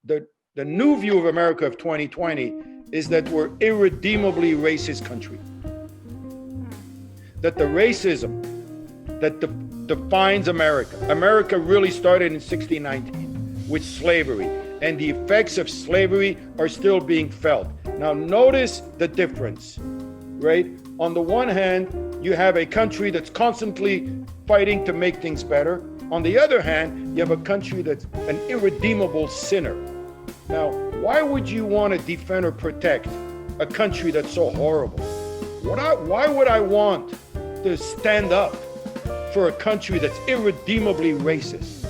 the new view of America of 2020 is that we're irredeemably racist country. That the racism that defines America, America really started in 1619 with slavery, and the effects of slavery are still being felt. Now notice the difference, right? On the one hand, you have a country that's constantly fighting to make things better. On the other hand, you have a country that's an irredeemable sinner. Now, why would you want to defend or protect a country that's so horrible? Why would I want to stand up for a country that's irredeemably racist?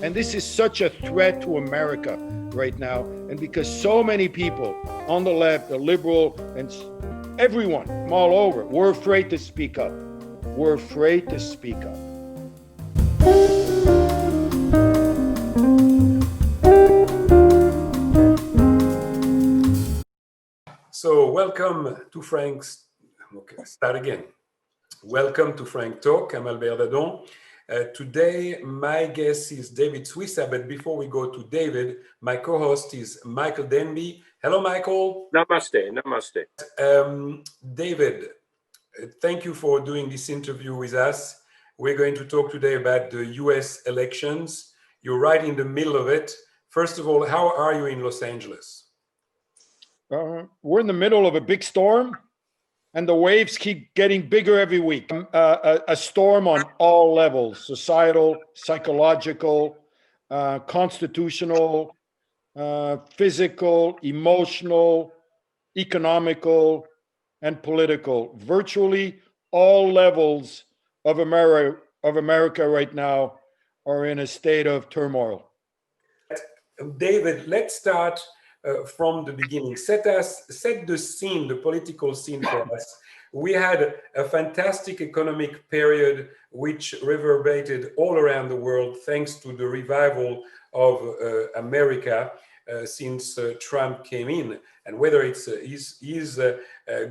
And this is such a threat to America right now. And because so many people on the left, the liberal, and everyone from all over, we're afraid to speak up. We're afraid to speak up. So welcome to Frank's, okay, start again. Welcome to Frank Talk. I'm Albert Dadon. Today, my guest is David Suissa, but before we go to David, my co-host is Michael Denby. Hello, Michael. Namaste, namaste. David, thank you for doing this interview with us. We're going to talk today about the US elections. You're right in the middle of it. First of all, how are you in Los Angeles? We're in the middle of a big storm, and the waves keep getting bigger every week. A storm on all levels: societal, psychological, constitutional, physical, emotional, economical, and political. Virtually all levels of America right now are in a state of turmoil. David, let's start from the beginning. Set the scene, the political scene for us. We had a fantastic economic period which reverberated all around the world thanks to the revival of America since Trump came in. And whether it's his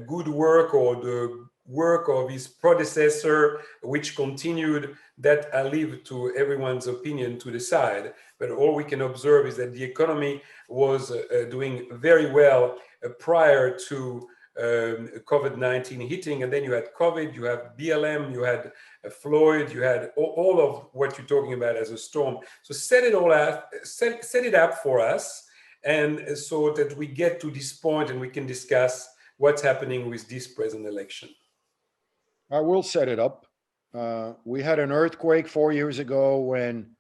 good work or the work of his predecessor, which continued, that I leave to everyone's opinion to decide. But all we can observe is that the economy was doing very well prior to COVID-19 hitting. And then you had COVID, you have BLM, you had Floyd, you had all of what you're talking about as a storm. So set it all out, set it up for us, and so that we get to this point and we can discuss what's happening with this present election. I will set it up. We had an earthquake 4 years ago when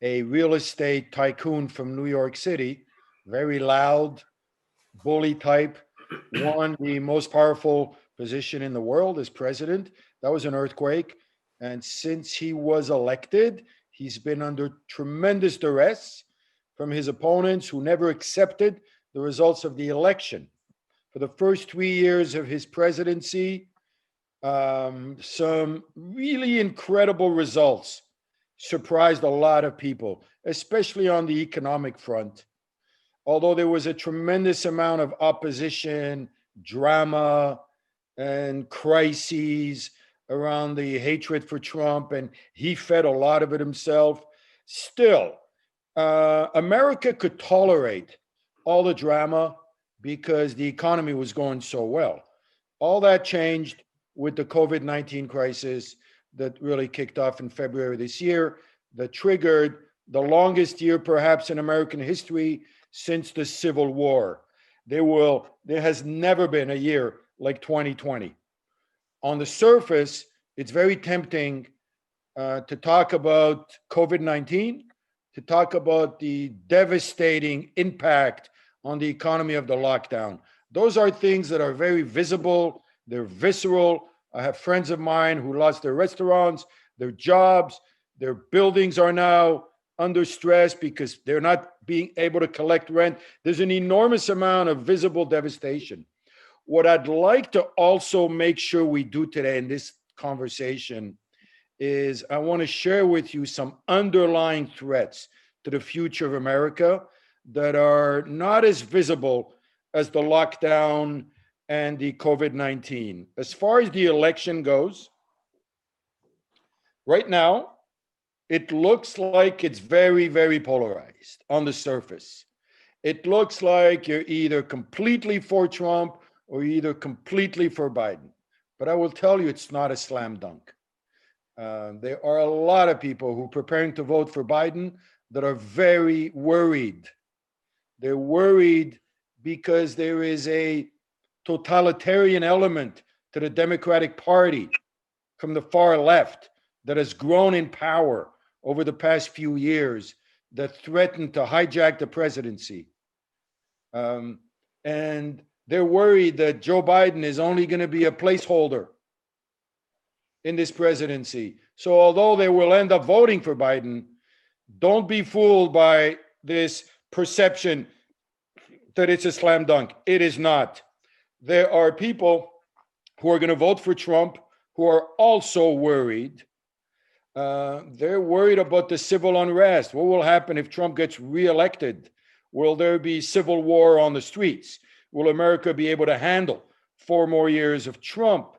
a real estate tycoon from New York City, very loud, bully type, won the most powerful position in the world as president. That was an earthquake. And since he was elected, he's been under tremendous duress from his opponents who never accepted the results of the election. For the first 3 years of his presidency, some really incredible results surprised a lot of people, especially on the economic front. Although there was a tremendous amount of opposition, drama, and crises around the hatred for Trump, and he fed a lot of it himself, still, America could tolerate all the drama because the economy was going so well. All that changed with the COVID-19 crisis that really kicked off in February this year, that triggered the longest year perhaps in American history since the Civil War. There has never been a year like 2020. On the surface, it's very tempting to talk about COVID-19, to talk about the devastating impact on the economy of the lockdown. Those are things that are very visible, they're visceral. I have friends of mine who lost their restaurants, their jobs, their buildings are now under stress because they're not being able to collect rent. There's an enormous amount of visible devastation. What I'd like to also make sure we do today in this conversation is I want to share with you some underlying threats to the future of America that are not as visible as the lockdown and the COVID-19. As far as the election goes, right now, it looks like it's very, very polarized on the surface. It looks like you're either completely for Trump or you're either completely for Biden. But I will tell you, it's not a slam dunk. There are a lot of people who are preparing to vote for Biden that are very worried. They're worried because there is a totalitarian element to the Democratic Party from the far left that has grown in power over the past few years that threatened to hijack the presidency. And they're worried that Joe Biden is only going to be a placeholder in this presidency. So although they will end up voting for Biden, don't be fooled by this perception that it's a slam dunk. It is not. There are people who are going to vote for Trump who are also worried. They're worried about the civil unrest. What will happen if Trump gets reelected? Will there be civil war on the streets? Will America be able to handle 4 more years of Trump?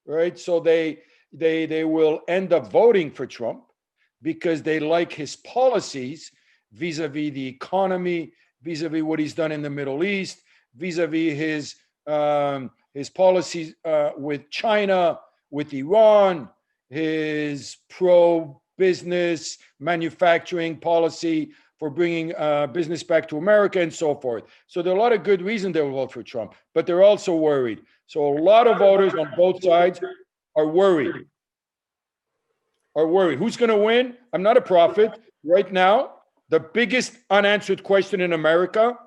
Right? So they will end up voting for Trump because they like his policies vis-a-vis the economy, vis-a-vis what he's done in the Middle East, vis-a-vis his policies with China, with Iran, his pro-business manufacturing policy for bringing business back to America and so forth. So there are a lot of good reasons they will vote for Trump, but they're also worried. So a lot of voters on both sides are worried. Who's going to win? I'm not a prophet. Right now, the biggest unanswered question in America,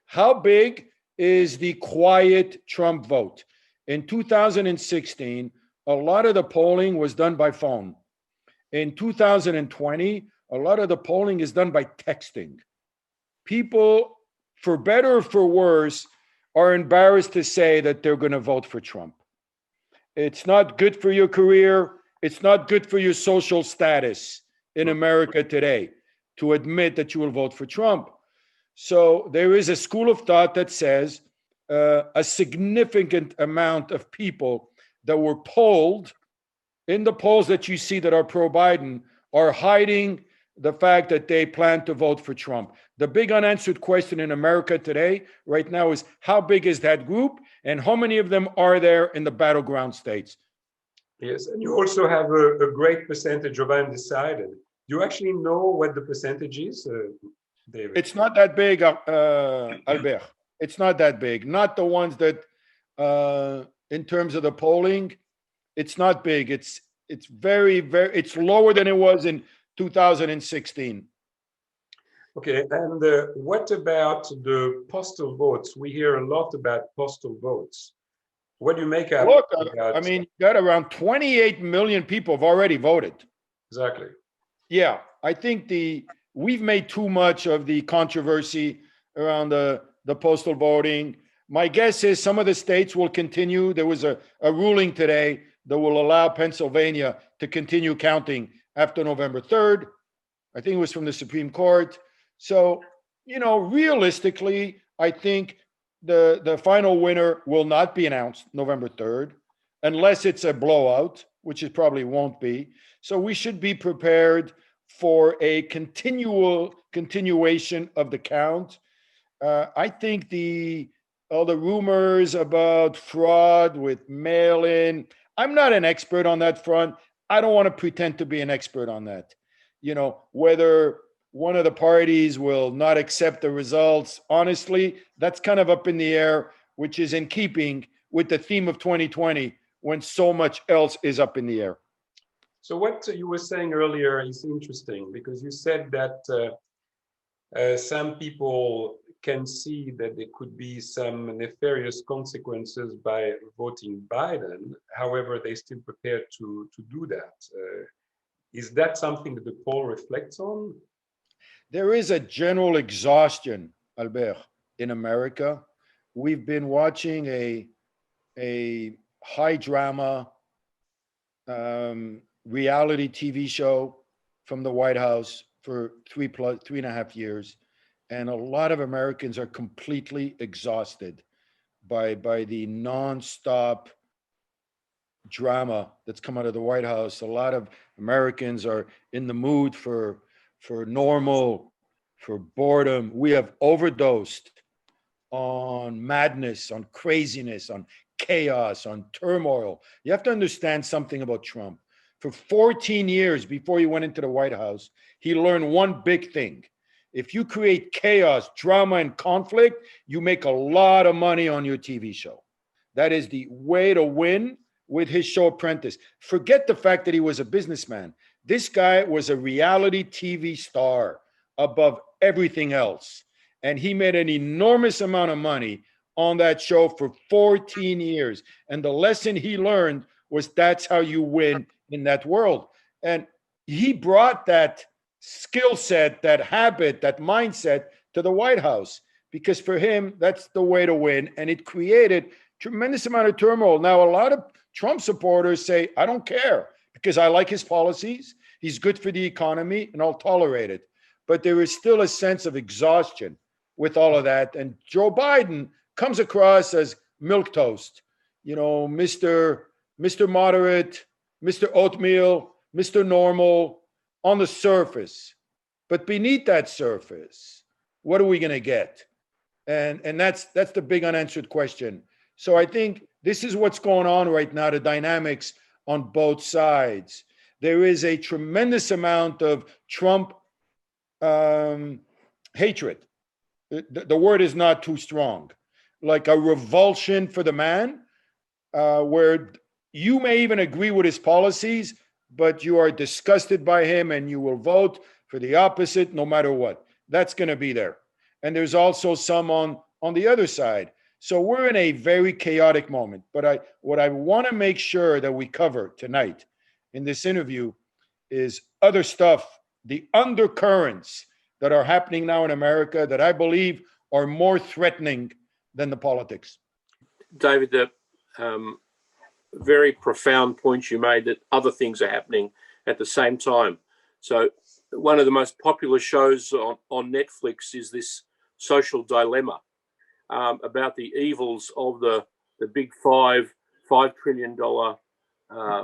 how big is the quiet Trump vote? In 2016, a lot of the polling was done by phone. In 2020, a lot of the polling is done by texting. People, for better or for worse, are embarrassed to say that they're going to vote for Trump. It's not good for your career. It's not good for your social status in America today to admit that you will vote for Trump. So there is a school of thought that says a significant amount of people that were polled in the polls that you see that are pro-Biden are hiding the fact that they plan to vote for Trump. The big unanswered question in America today, right now, is how big is that group and how many of them are there in the battleground states? Yes, and you also have a great percentage of undecided. Do you actually know what the percentage is, David? It's not that big, Albert. It's not that big. Not the ones that, in terms of the polling, it's not big. It's very, it's lower than it was in 2016. Okay, and what about the postal votes? We hear a lot about postal votes. What do you make up? Look, I mean, you got around 28 million people have already voted. Exactly. Yeah, I think we've made too much of the controversy around the postal voting. My guess is some of the states will continue. There was a ruling today that will allow Pennsylvania to continue counting after November 3rd. I think it was from the Supreme Court. So, realistically, I think the final winner will not be announced November 3rd, unless it's a blowout, which it probably won't be. So we should be prepared for a continuation of the count. I think all the rumors about fraud with mail-in, I'm not an expert on that front. I don't want to pretend to be an expert on that. Whether one of the parties will not accept the results, honestly, that's kind of up in the air, which is in keeping with the theme of 2020 when so much else is up in the air. So what you were saying earlier is interesting because you said that some people can see that there could be some nefarious consequences by voting Biden. However, they still prepared to do that. Is that something that the poll reflects on? There is a general exhaustion, Albert, in America. We've been watching a high drama reality TV show from the White House for 3.5 years. And a lot of Americans are completely exhausted by the nonstop drama that's come out of the White House. A lot of Americans are in the mood for normal for boredom. We have overdosed on madness, on craziness, on chaos, on turmoil. You have to understand something about Trump. For 14 years before he went into the White House, he learned one big thing. If you create chaos, drama, and conflict, you make a lot of money on your TV show. That is the way to win with his show Apprentice. Forget the fact that he was a businessman. This guy was a reality TV star above everything else. And he made an enormous amount of money on that show for 14 years. And the lesson he learned was that's how you win in that world. And he brought that skill set, that habit, that mindset to the White House, because for him, that's the way to win. And it created tremendous amount of turmoil. Now, a lot of Trump supporters say, I don't care because I like his policies. He's good for the economy and I'll tolerate it. But there is still a sense of exhaustion with all of that. And Joe Biden comes across as milquetoast, Mr. Moderate, Mr. Oatmeal, Mr. Normal on the surface. But beneath that surface, what are we going to get? And that's the big unanswered question. So I think this is what's going on right now, the dynamics on both sides. There is a tremendous amount of Trump hatred. The word is not too strong. Like a revulsion for the man, where you may even agree with his policies, but you are disgusted by him and you will vote for the opposite no matter what. That's going to be there. And there's also some on the other side. So we're in a very chaotic moment. But what I want to make sure that we cover tonight in this interview is other stuff, the undercurrents that are happening now in America that I believe are more threatening than the politics. David, the very profound point you made that other things are happening at the same time. So one of the most popular shows on Netflix is this Social Dilemma, about the evils of the big $5 trillion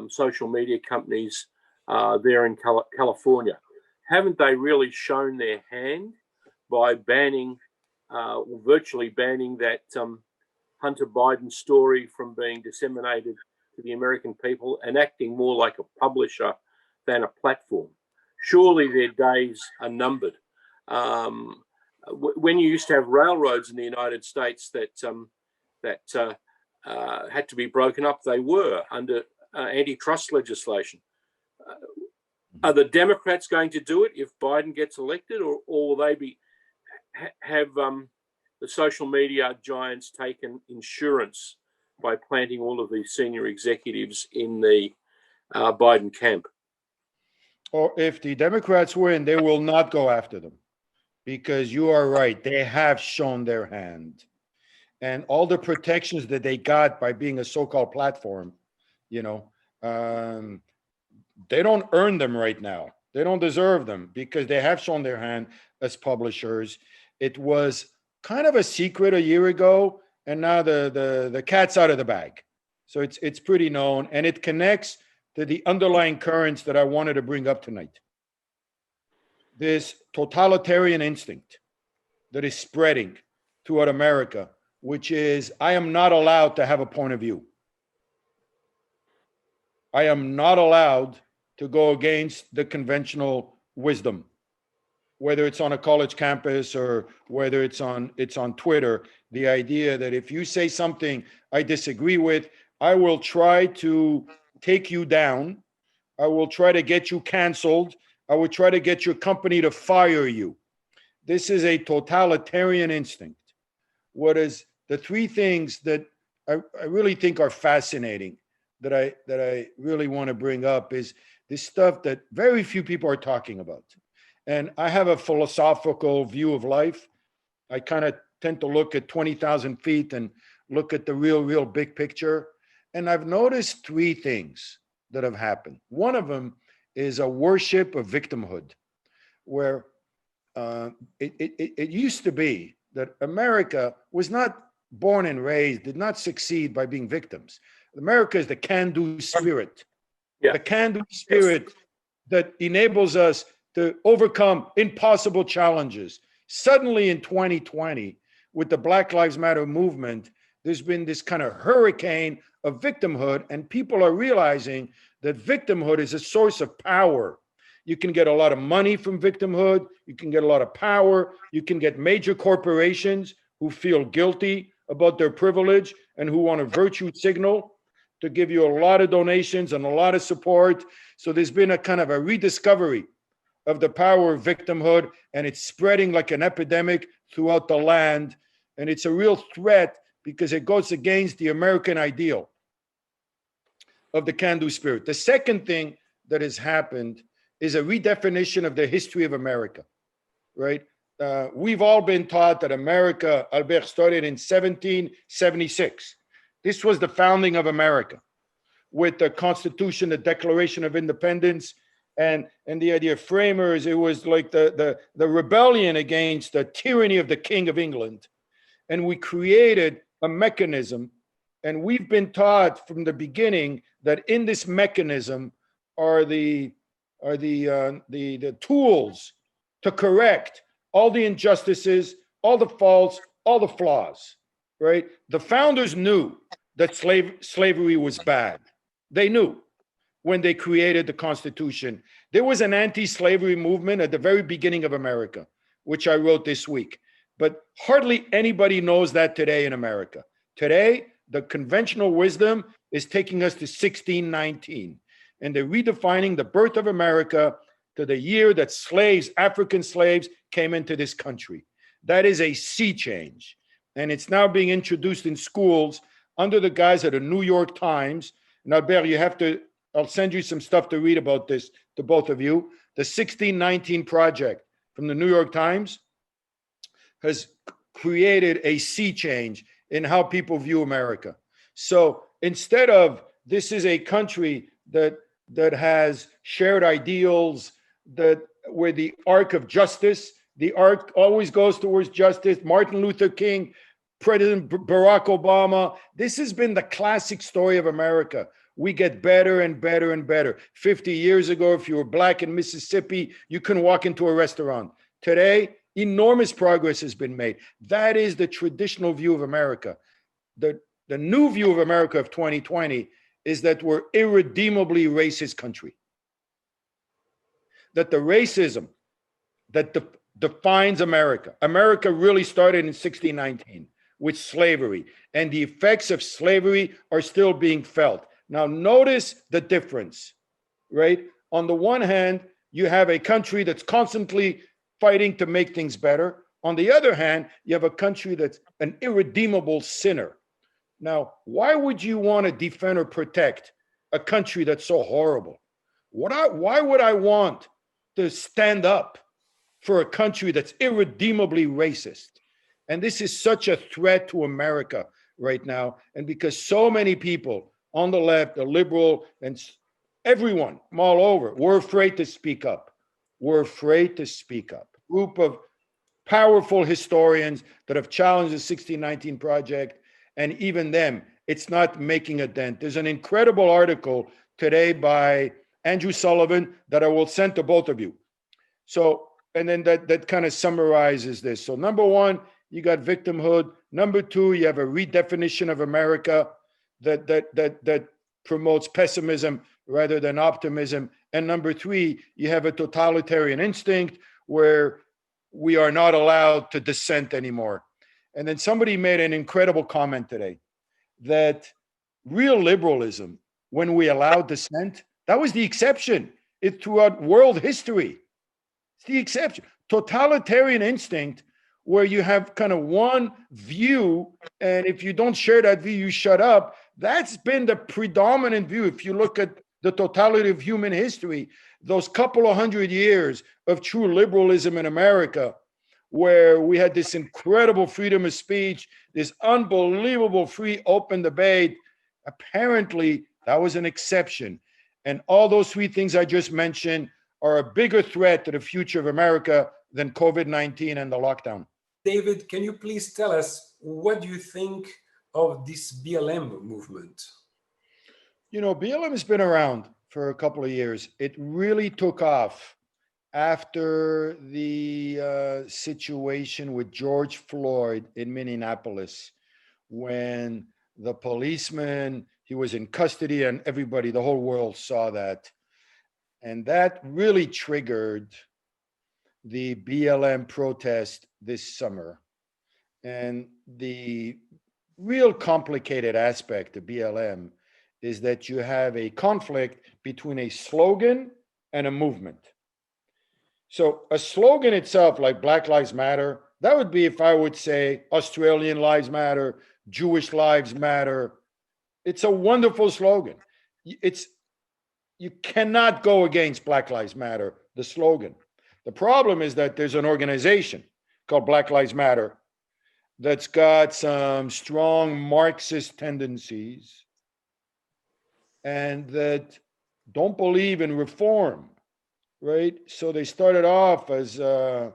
social media companies there in California. Haven't they really shown their hand by banning, virtually banning that Hunter Biden story from being disseminated to the American people and acting more like a publisher than a platform? Surely their days are numbered. When you used to have railroads in the United States that had to be broken up, they were under antitrust legislation. Are the Democrats going to do it if Biden gets elected, or will they have the social media giants taken insurance by planting all of these senior executives in the Biden camp? Or if the Democrats win, they will not go after them, because you are right. They have shown their hand, and all the protections that they got by being a so-called platform, they don't earn them right now. They don't deserve them because they have shown their hand as publishers. It was kind of a secret a year ago, and now the cat's out of the bag. So it's pretty known, and it connects to the underlying currents that I wanted to bring up tonight. This totalitarian instinct that is spreading throughout America, which is, I am not allowed to have a point of view. I am not allowed to go against the conventional wisdom, whether it's on a college campus or whether it's on Twitter. The idea that if you say something I disagree with, I will try to take you down. I will try to get you canceled. I will try to get your company to fire you. This is a totalitarian instinct. What is the three things that I really think are fascinating that I really want to bring up is this stuff that very few people are talking about. And I have a philosophical view of life. I kind of tend to look at 20,000 feet and look at the real big picture. And I've noticed three things that have happened. One of them is a worship of victimhood, where it used to be that America was not born and raised, did not succeed by being victims. America is the can-do spirit. Yeah. The can-do spirit that enables us to overcome impossible challenges. Suddenly in 2020, with the Black Lives Matter movement, there's been this kind of hurricane of victimhood, and people are realizing that victimhood is a source of power. You can get a lot of money from victimhood, you can get a lot of power, you can get major corporations who feel guilty about their privilege and who want a virtue signal to give you a lot of donations and a lot of support. So there's been a kind of a rediscovery of the power of victimhood, and it's spreading like an epidemic throughout the land. And it's a real threat because it goes against the American ideal of the can-do spirit. The second thing that has happened is a redefinition of the history of America, right? We've all been taught that America, Albert, started in 1776. This was the founding of America with the Constitution, the Declaration of Independence, and the idea of framers. It was like the rebellion against the tyranny of the King of England. And we created a mechanism, and we've been taught from the beginning that in this mechanism are the tools to correct all the injustices, all the faults, all the flaws, right? The founders knew that slavery was bad. They knew when they created the Constitution. There was an anti-slavery movement at the very beginning of America, which I wrote this week. But hardly anybody knows that today in America. Today, the conventional wisdom is taking us to 1619, and they're redefining the birth of America to the year that slaves, African slaves, came into this country. That is a sea change, and it's now being introduced in schools under the guise of the New York Times. And Albert, I'll send you some stuff to read about this to both of you. The 1619 Project from the New York Times has created a sea change in how people view America. So instead of this is a country that has shared ideals, that where the arc of justice, the arc always goes towards justice. Martin Luther King, President Barack Obama. This has been the classic story of America. We get better and better and better. 50 years ago, if you were black in Mississippi, you couldn't walk into a restaurant. Today, enormous progress has been made. That is the traditional view of America. The new view of America of 2020 is that we're irredeemably racist country. That the racism that defines America really started in 1619 with slavery, and the effects of slavery are still being felt. Now, notice the difference, right? On the one hand, you have a country that's constantly fighting to make things better. On the other hand, you have a country that's an irredeemable sinner. Now, why would you want to defend or protect a country that's so horrible? Why would I want to stand up for a country that's irredeemably racist? And this is such a threat to America right now. And because so many people on the left, the liberal, and everyone all over, we're afraid to speak up. We're afraid to speak up. A group of powerful historians that have challenged the 1619 Project, and even them, it's not making a dent. There's an incredible article today by Andrew Sullivan that I will send to both of you. So, and then that kind of summarizes this. So number one, you got victimhood. Number two, you have a redefinition of America that promotes pessimism rather than optimism. And number three, you have a totalitarian instinct where we are not allowed to dissent anymore. And then somebody made an incredible comment today that real liberalism, when we allowed dissent, that was the exception. It throughout world history. It's the exception. Totalitarian instinct, where you have kind of one view, and if you don't share that view, you shut up. That's been the predominant view. If you look at the totality of human history, those couple of 100 years of true liberalism in America, where we had this incredible freedom of speech, this unbelievable free open debate, apparently that was an exception. And all those three things I just mentioned are a bigger threat to the future of America than COVID-19 and the lockdown. David, can you please tell us what do you think of this BLM movement? You know, BLM has been around for a couple of years. It really took off after the situation with George Floyd in Minneapolis, when the policeman, he was in custody and everybody, the whole world saw that. And that really triggered the BLM protest this summer. And the real complicated aspect of BLM is that you have a conflict between a slogan and a movement. So a slogan itself, like Black Lives Matter, that would be if I would say Australian Lives Matter, Jewish Lives Matter. It's a wonderful slogan. It's You cannot go against Black Lives Matter, the slogan. The problem is that there's an organization called Black Lives Matter that's got some strong Marxist tendencies and that don't believe in reform, right? So they started off as an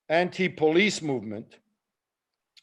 anti-police movement,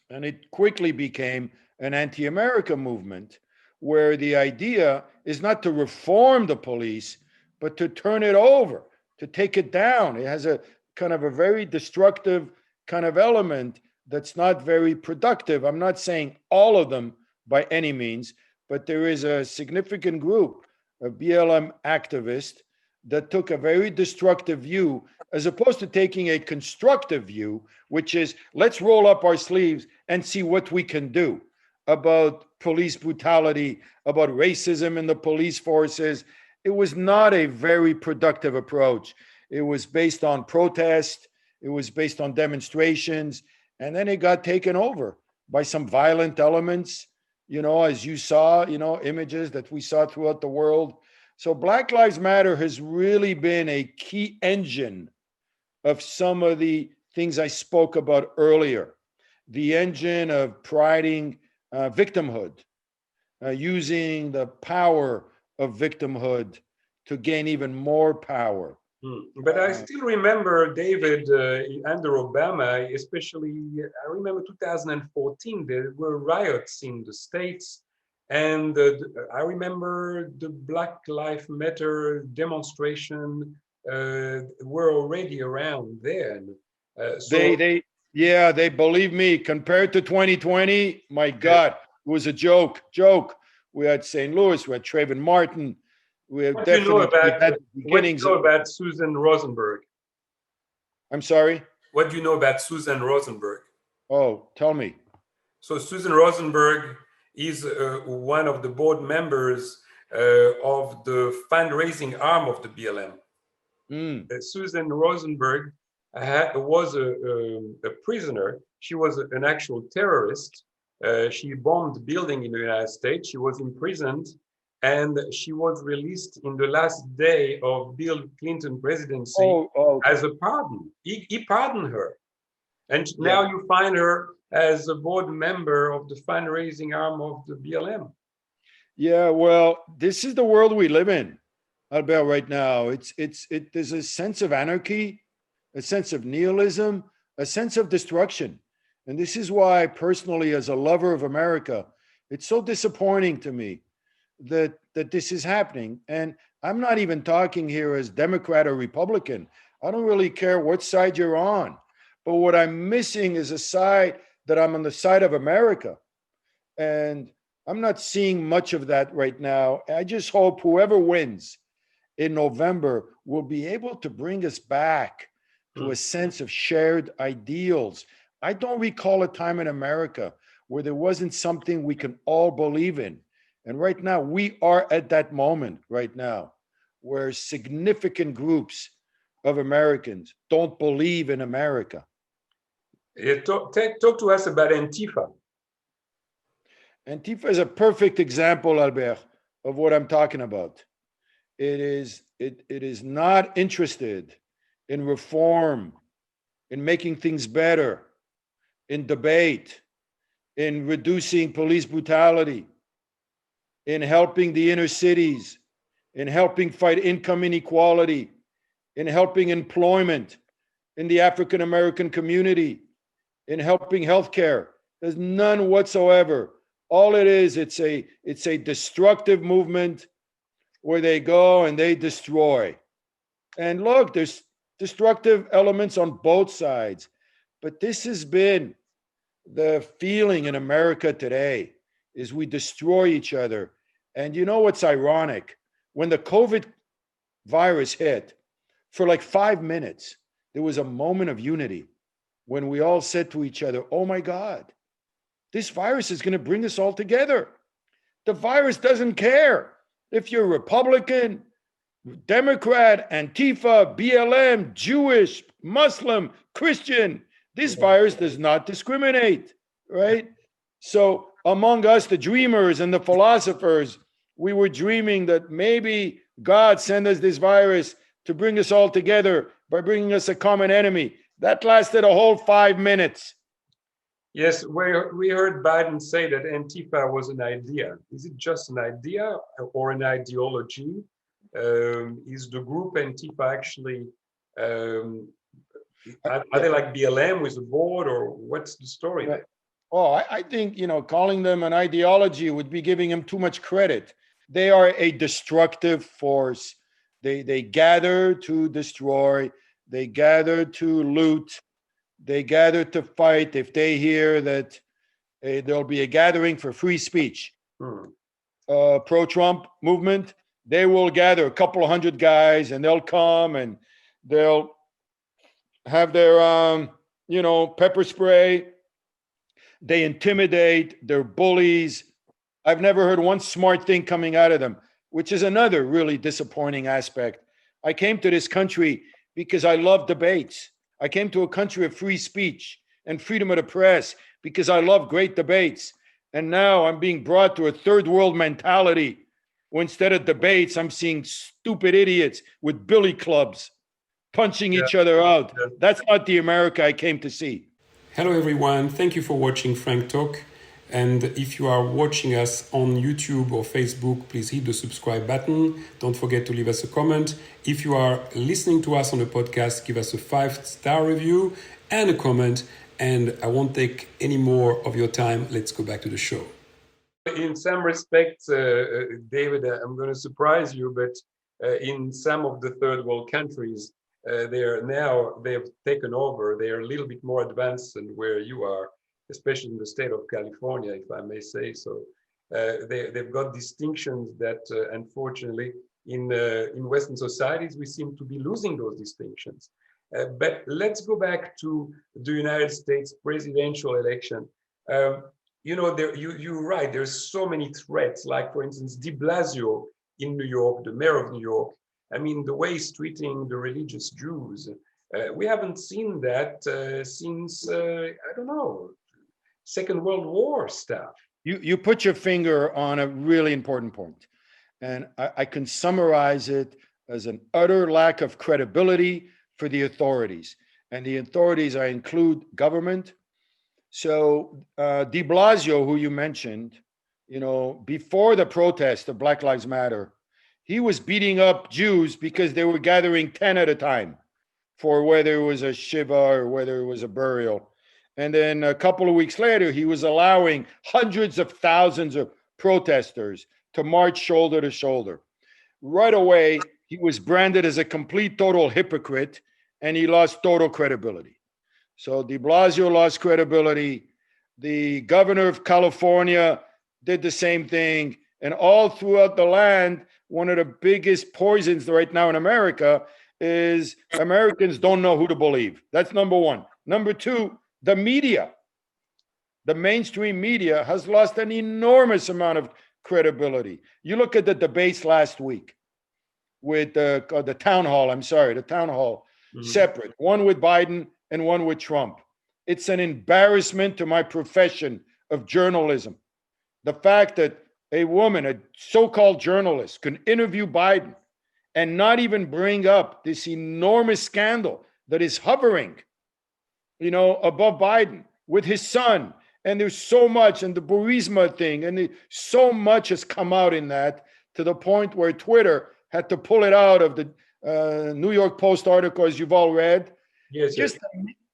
and it quickly became an anti-America movement, where the idea is not to reform the police, but to turn it over, to take it down. It has a kind of a very destructive kind of element that's not very productive. I'm not saying all of them by any means, but there is a significant group of BLM activists that took a very destructive view, as opposed to taking a constructive view, which is let's roll up our sleeves and see what we can do about police brutality, about racism in the police forces. It was not a very productive approach. It was based on protest. It was based on demonstrations. And then it got taken over by some violent elements, as you saw, images that we saw throughout the world. So Black Lives Matter has really been a key engine of some of the things I spoke about earlier. The engine of priding victimhood, using the power of victimhood to gain even more power. But I still remember, David, under Obama, especially, I remember 2014, there were riots in the States. And I remember the Black Lives Matter demonstration were already around then. They believe me, compared to 2020, my God, it was a joke. We had St. Louis, we had Trayvon Martin. We have definitely had beginnings. What do you know about Susan Rosenberg? I'm sorry? What do you know about Susan Rosenberg? Oh, tell me. So Susan Rosenberg is one of the board members of the fundraising arm of the BLM. Susan Rosenberg was a prisoner. She was an actual terrorist. She bombed a building in the United States. She was imprisoned, and she was released in the last day of Bill Clinton presidency as a pardon. He pardoned her. And now you find her as a board member of the fundraising arm of the BLM. Yeah, well, this is the world we live in, Albert, right now. There's a sense of anarchy, a sense of nihilism, a sense of destruction. And this is why, personally, as a lover of America, it's so disappointing to me that this is happening. And I'm not even talking here as Democrat or Republican. I don't really care what side you're on. But what I'm missing is a side that I'm on the side of America. And I'm not seeing much of that right now. I just hope whoever wins in November will be able to bring us back to a sense of shared ideals. I don't recall a time in America where there wasn't something we can all believe in. And right now, we are at that moment right now where significant groups of Americans don't believe in America. Talk to us about Antifa. Antifa is a perfect example, Albert, of what I'm talking about. It is not interested in reform, in making things better, in debate, in reducing police brutality, in helping the inner cities, in helping fight income inequality, in helping employment in the African American community, in helping healthcare. There's none whatsoever. All it is, it's a destructive movement where they go and they destroy. And look, there's destructive elements on both sides. But this has been the feeling in America today is we destroy each other. And you know what's ironic? When the COVID virus hit, for like 5 minutes, there was a moment of unity when we all said to each other, oh my God, this virus is going to bring us all together. The virus doesn't care if you're Republican, Democrat, Antifa, BLM, Jewish, Muslim, Christian. This virus does not discriminate, right? So among us, the dreamers and the philosophers, we were dreaming that maybe God sent us this virus to bring us all together by bringing us a common enemy. That lasted a whole 5 minutes. Yes, we heard Biden say that Antifa was an idea. Is it just an idea or an ideology? Is the group Antifa actually, are they like BLM with a board, or what's the story there? Oh, I think, calling them an ideology would be giving them too much credit. They are a destructive force. They gather to destroy. They gather to loot. They gather to fight. If they hear that there'll be a gathering for free speech, pro-Trump movement, they will gather a couple of hundred guys and they'll come and they'll have their, pepper spray. They intimidate, they're bullies. I've never heard one smart thing coming out of them, which is another really disappointing aspect. I came to this country because I love debates. I came to a country of free speech and freedom of the press because I love great debates. And now I'm being brought to a third world mentality where instead of debates, I'm seeing stupid idiots with billy clubs punching each other out. That's not the America I came to see. Hello everyone, thank you for watching Frank Talk. And if you are watching us on YouTube or Facebook, please hit the subscribe button. Don't forget to leave us a comment. If you are listening to us on the podcast, give us a 5-star review and a comment. And I won't take any more of your time. Let's go back to the show. In some respects, David, I'm going to surprise you, but in some of the third world countries, they've taken over. They are a little bit more advanced than where you are, especially in the state of California, if I may say so. They've got distinctions that, unfortunately, in Western societies, we seem to be losing those distinctions. But let's go back to the United States presidential election. You're right, there's so many threats, like, for instance, de Blasio in New York, the mayor of New York. I mean, the way he's treating the religious Jews. We haven't seen that since, Second World War stuff. You put your finger on a really important point. And I can summarize it as an utter lack of credibility for the authorities. And the authorities, I include government. So de Blasio, who you mentioned, before the protest of Black Lives Matter, he was beating up Jews because they were gathering 10 at a time for whether it was a shiva or whether it was a burial. And then a couple of weeks later, he was allowing hundreds of thousands of protesters to march shoulder to shoulder. Right away, he was branded as a complete, total hypocrite, and he lost total credibility. So de Blasio lost credibility. The governor of California did the same thing. And all throughout the land, one of the biggest poisons right now in America is Americans don't know who to believe. That's number one. Number two, the media. The mainstream media has lost an enormous amount of credibility. You look at the debates last week with the town hall, separate, one with Biden and one with Trump. It's an embarrassment to my profession of journalism. The fact that a woman, a so-called journalist, can interview Biden and not even bring up this enormous scandal that is hovering, above Biden with his son. And there's so much, and the Burisma thing, and so much has come out in that, to the point where Twitter had to pull it out of the New York Post article, as you've all read. Yes. Just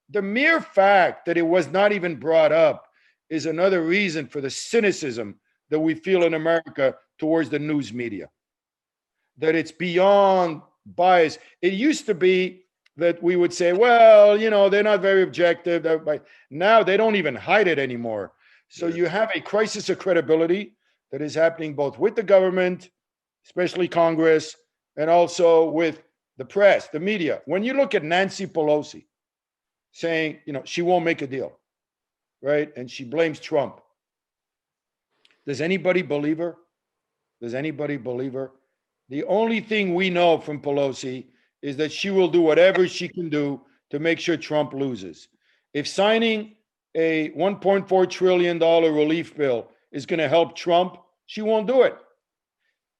the mere fact that it was not even brought up is another reason for the cynicism that we feel in America towards the news media, that it's beyond bias. It used to be that we would say, well, they're not very objective. Now they don't even hide it anymore. So Yeah. you have a crisis of credibility that is happening both with the government, especially Congress, and also with the press, the media. When you look at Nancy Pelosi saying, she won't make a deal, right? And she blames Trump. Does anybody believe her? Does anybody believe her? The only thing we know from Pelosi is that she will do whatever she can do to make sure Trump loses. If signing a $1.4 trillion relief bill is going to help Trump, she won't do it.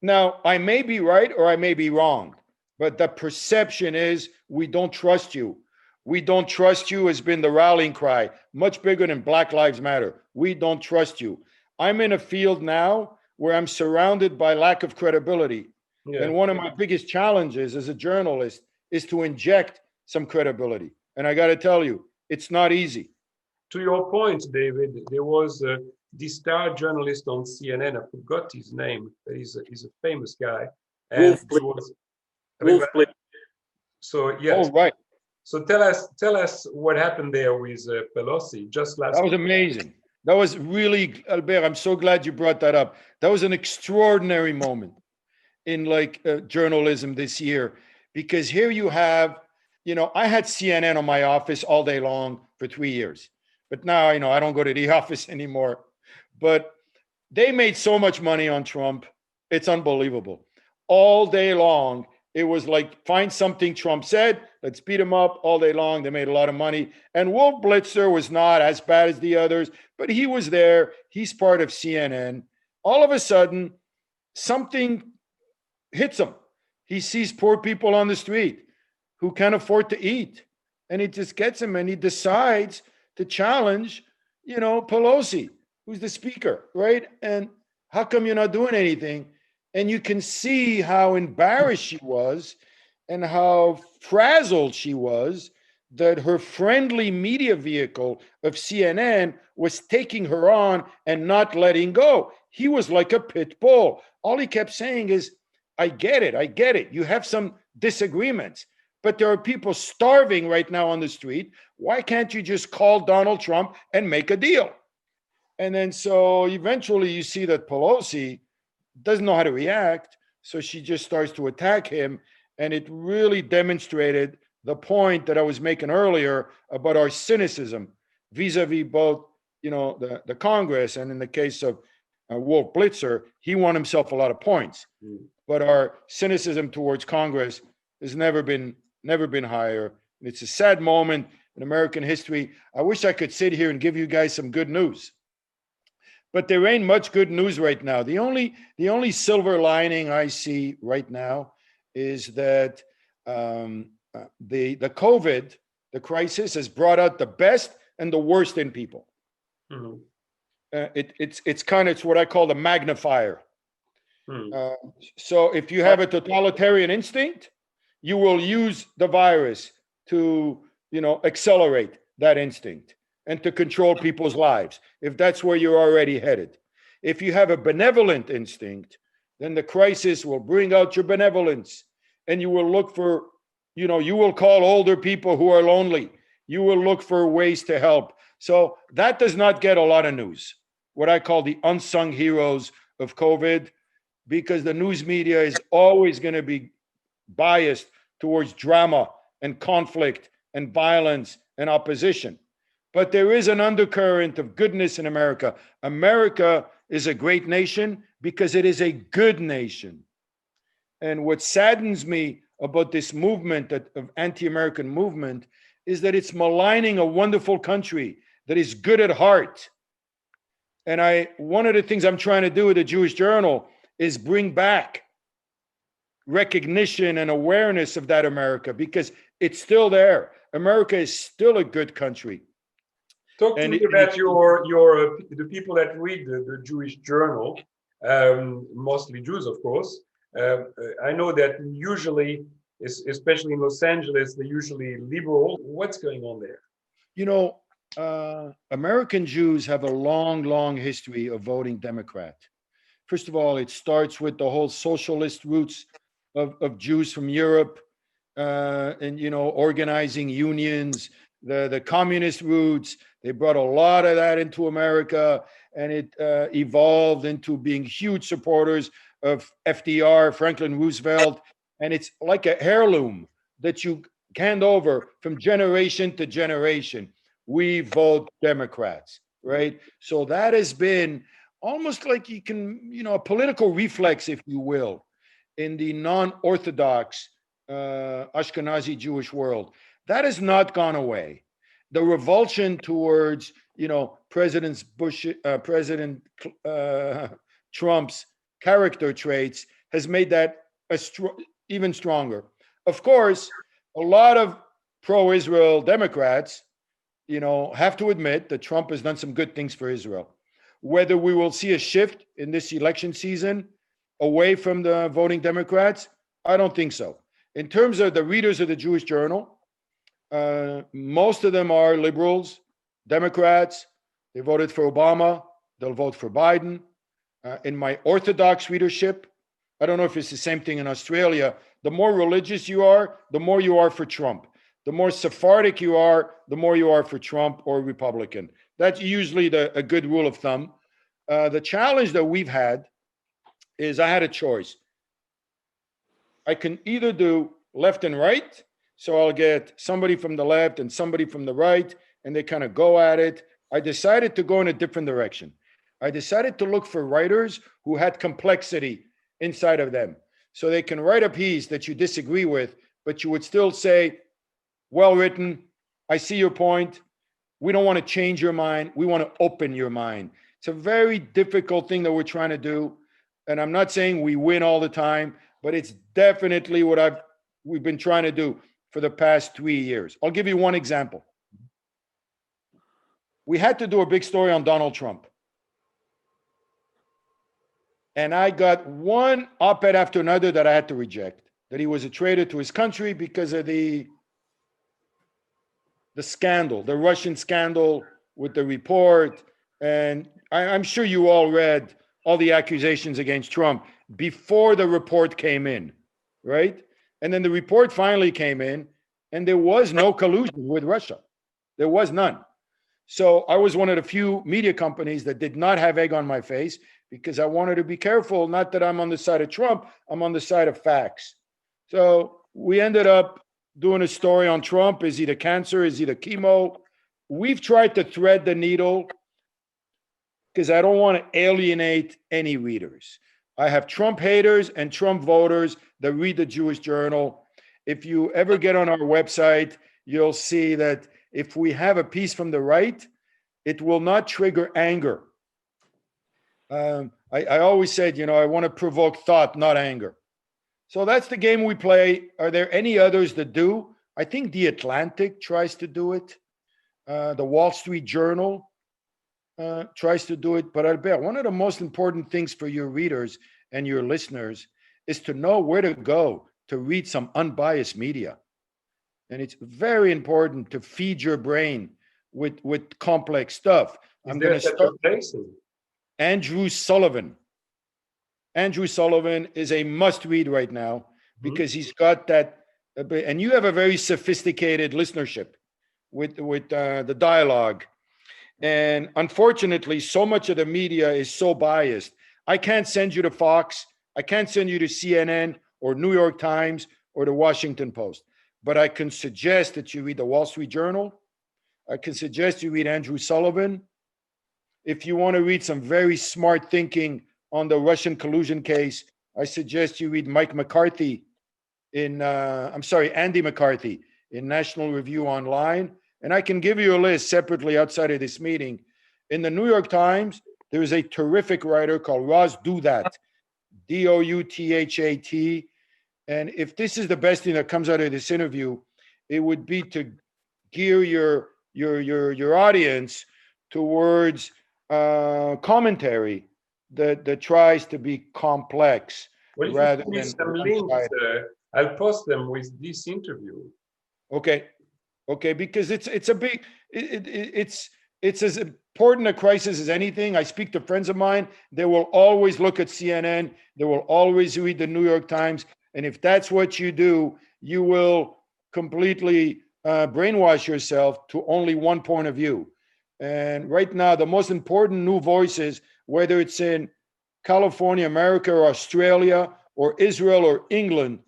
Now, I may be right or I may be wrong, but the perception is we don't trust you. We don't trust you has been the rallying cry, much bigger than Black Lives Matter. We don't trust you. I'm in a field now where I'm surrounded by lack of credibility. Yeah. And one of my biggest challenges as a journalist is to inject some credibility. And I got to tell you, it's not easy. To your point, David, there was this star journalist on CNN. I forgot his name, but he's a famous guy. And Wolf he was. Wolf Blitzer. So yes. Oh, right. So tell us what happened there with Pelosi just last. That was amazing. That was really, Albert, I'm so glad you brought that up. That was an extraordinary moment in journalism this year, because here you have, I had CNN on my office all day long for 3 years, but now, I don't go to the office anymore. But they made so much money on Trump. It's unbelievable. All day long, it was like, find something Trump said, let's beat him up all day long. They made a lot of money. And Wolf Blitzer was not as bad as the others, but he was there. He's part of CNN. All of a sudden, something hits him. He sees poor people on the street who can't afford to eat. And it just gets him, and he decides to challenge, Pelosi, who's the speaker, right? And how come you're not doing anything? And you can see how embarrassed she was and how frazzled she was that her friendly media vehicle of CNN was taking her on and not letting go. He was like a pit bull. All he kept saying is, I get it. You have some disagreements, but there are people starving right now on the street. Why can't you just call Donald Trump and make a deal? And then so eventually you see that Pelosi doesn't know how to react. So she just starts to attack him. And it really demonstrated the point that I was making earlier about our cynicism vis-a-vis both, the Congress, and in the case of Wolf Blitzer, he won himself a lot of points. But our cynicism towards Congress has never been higher. It's a sad moment in American history. I wish I could sit here and give you guys some good news, but there ain't much good news right now. The only silver lining I see right now is that the COVID, the crisis, has brought out the best and the worst in people. Mm-hmm. It's what I call the magnifier. So if you have a totalitarian instinct, you will use the virus to, accelerate that instinct and to control people's lives, if that's where you're already headed. If you have a benevolent instinct, then the crisis will bring out your benevolence, and you will look for, you will call older people who are lonely. You will look for ways to help. So that does not get a lot of news, what I call the unsung heroes of COVID, because the news media is always going to be biased towards drama and conflict and violence and opposition. But there is an undercurrent of goodness in America. America is a great nation because it is a good nation. And what saddens me about this movement of anti-American movement is that it's maligning a wonderful country that is good at heart. And one of the things I'm trying to do with the Jewish Journal is bring back recognition and awareness of that America, because it's still there. America is still a good country. Talk to me about the people that read the Jewish Journal, mostly Jews, of course. I know that usually, especially in Los Angeles, they're usually liberal. What's going on there? American Jews have a long, long history of voting Democrat. First of all, it starts with the whole socialist roots of Jews from Europe and organizing unions, the communist roots. They brought a lot of that into America, and it evolved into being huge supporters of FDR, Franklin Roosevelt, and it's like a heirloom that you hand over from generation to generation. We vote Democrats, right? So that has been almost like a political reflex, if you will, in the non-Orthodox Ashkenazi Jewish world. That has not gone away. The revulsion towards, President Trump's character traits has made that even stronger. Of course, a lot of pro-Israel Democrats, have to admit that Trump has done some good things for Israel. Whether we will see a shift in this election season away from the voting Democrats, I don't think so. In terms of the readers of the Jewish Journal, most of them are liberals, Democrats. They voted for Obama. They'll vote for Biden. In my Orthodox readership, I don't know if it's the same thing in Australia. The more religious you are, the more you are for Trump. The more Sephardic you are, the more you are for Trump or Republican. That's usually a good rule of thumb. The challenge that we've had is I had a choice. I can either do left and right, so I'll get somebody from the left and somebody from the right, and they kind of go at it. I decided to go in a different direction. I decided to look for writers who had complexity inside of them. So they can write a piece that you disagree with, but you would still say, well written, I see your point. We don't want to change your mind. We want to open your mind. It's a very difficult thing that we're trying to do. And I'm not saying we win all the time, but it's definitely what we've been trying to do for the past 3 years. I'll give you one example. We had to do a big story on Donald Trump. And I got one op-ed after another that I had to reject, that he was a traitor to his country because of the scandal, the Russian scandal with the report. And I'm sure you all read all the accusations against Trump before the report came in, right? And then the report finally came in, and there was no collusion with Russia. There was none. So I was one of the few media companies that did not have egg on my face because I wanted to be careful. Not that I'm on the side of Trump, I'm on the side of facts. So we ended up doing a story on Trump. Is he the cancer? Is he the chemo? We've tried to thread the needle because I don't want to alienate any readers. I have Trump haters and Trump voters that read the Jewish Journal. If you ever get on our website, you'll see that if we have a piece from the right, it will not trigger anger. I always said, I want to provoke thought, not anger. So that's the game we play. Are there any others that do? I think The Atlantic tries to do it. The Wall Street Journal tries to do it. But Albert, one of the most important things for your readers and your listeners is to know where to go to read some unbiased media. And it's very important to feed your brain with complex stuff. I'm going to start. Andrew Sullivan. Andrew Sullivan is a must-read right now because he's got that, and you have a very sophisticated listenership with the dialogue. And unfortunately, so much of the media is so biased. I can't send you to Fox. I can't send you to CNN or New York Times or the Washington Post. But I can suggest that you read the Wall Street Journal. I can suggest you read Andrew Sullivan. If you want to read some very smart thinking on the Russian collusion case, I suggest you read Andy McCarthy in National Review Online. And I can give you a list separately outside of this meeting. In the New York Times, there is a terrific writer called Roz Douthat, Douthat. And if this is the best thing that comes out of this interview, it would be to gear your audience towards commentary that tries to be complex rather than some links. I'll post them with this interview. Okay, because it's as important a crisis as anything. I speak to friends of mine; they will always look at CNN. They will always read the New York Times. And if that's what you do, you will completely brainwash yourself to only one point of view. And right now, the most important new voices, whether it's in California, America, or Australia, or Israel, or England,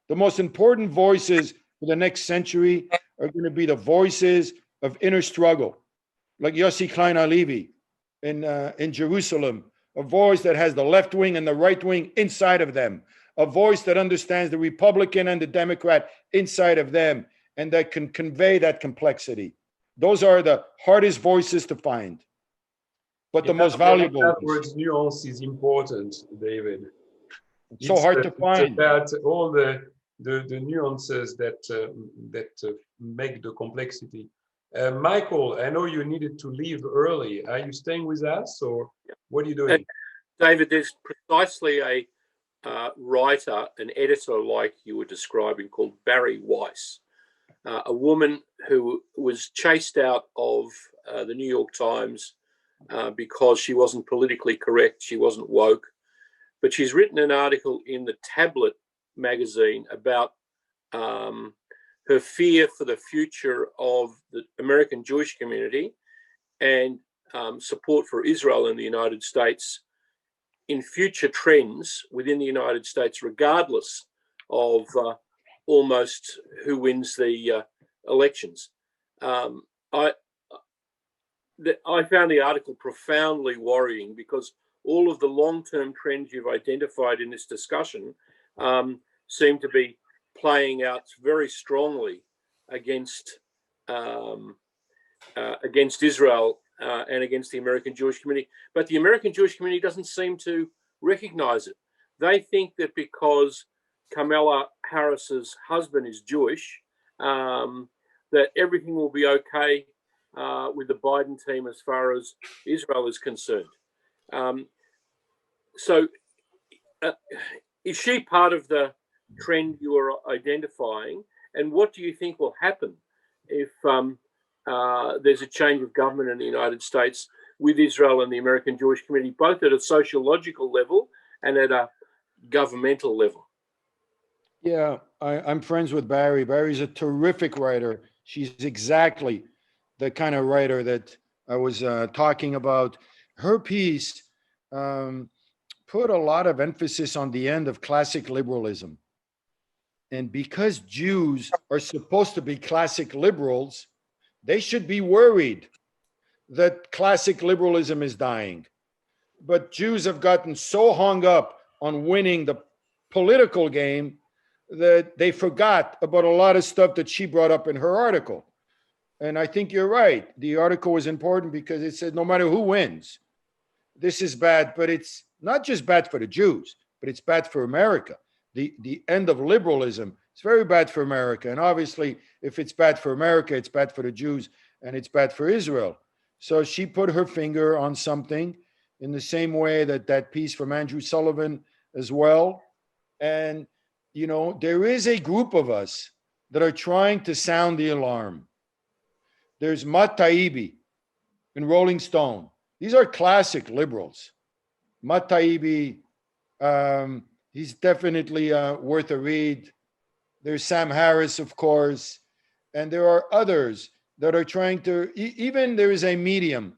the most important voices for the next century are going to be the voices of inner struggle, like Yossi Klein Halevi in Jerusalem, a voice that has the left wing and the right wing inside of them, a voice that understands the Republican and the Democrat inside of them, and that can convey that complexity. Those are the hardest voices to find, but the most valuable that ones. word nuance is important, David. It's so hard to find. It's about all the nuances that make the complexity. Michael, I know you needed to leave early. Are you staying with us, or what are you doing? David, there's precisely a writer, an editor like you were describing, called Barry Weiss, a woman who was chased out of the New York Times because she wasn't politically correct, she wasn't woke. But she's written an article in the Tablet magazine about her fear for the future of the American Jewish community and support for Israel in the United States in future trends within the United States, regardless of almost who wins the elections. I found the article profoundly worrying because all of the long-term trends you've identified in this discussion seem to be playing out very strongly against Israel and against the American Jewish community. But the American Jewish community doesn't seem to recognize it. They think that because Kamala Harris's husband is Jewish, that everything will be okay with the Biden team as far as Israel is concerned. So is she part of the trend you are identifying? And what do you think will happen if there's a change of government in the United States with Israel and the American Jewish community, both at a sociological level and at a governmental level? Yeah, I'm friends with Barry. Barry's a terrific writer. She's exactly the kind of writer that I was talking about. Her piece put a lot of emphasis on the end of classic liberalism. And because Jews are supposed to be classic liberals, they should be worried that classic liberalism is dying. But Jews have gotten so hung up on winning the political game that they forgot about a lot of stuff that she brought up in her article. And I think you're right. The article was important because it said no matter who wins, this is bad, but it's not just bad for the Jews, but it's bad for America. The end of liberalism is very bad for America. And obviously, if it's bad for America, it's bad for the Jews and it's bad for Israel. So she put her finger on something in the same way that that piece from Andrew Sullivan as well. And, you know, there is a group of us that are trying to sound the alarm. There's Matt Taibbi in Rolling Stone. These are classic liberals. Matt Taibbi, he's definitely worth a read. There's Sam Harris, of course, and there are others that are trying to, even there is a medium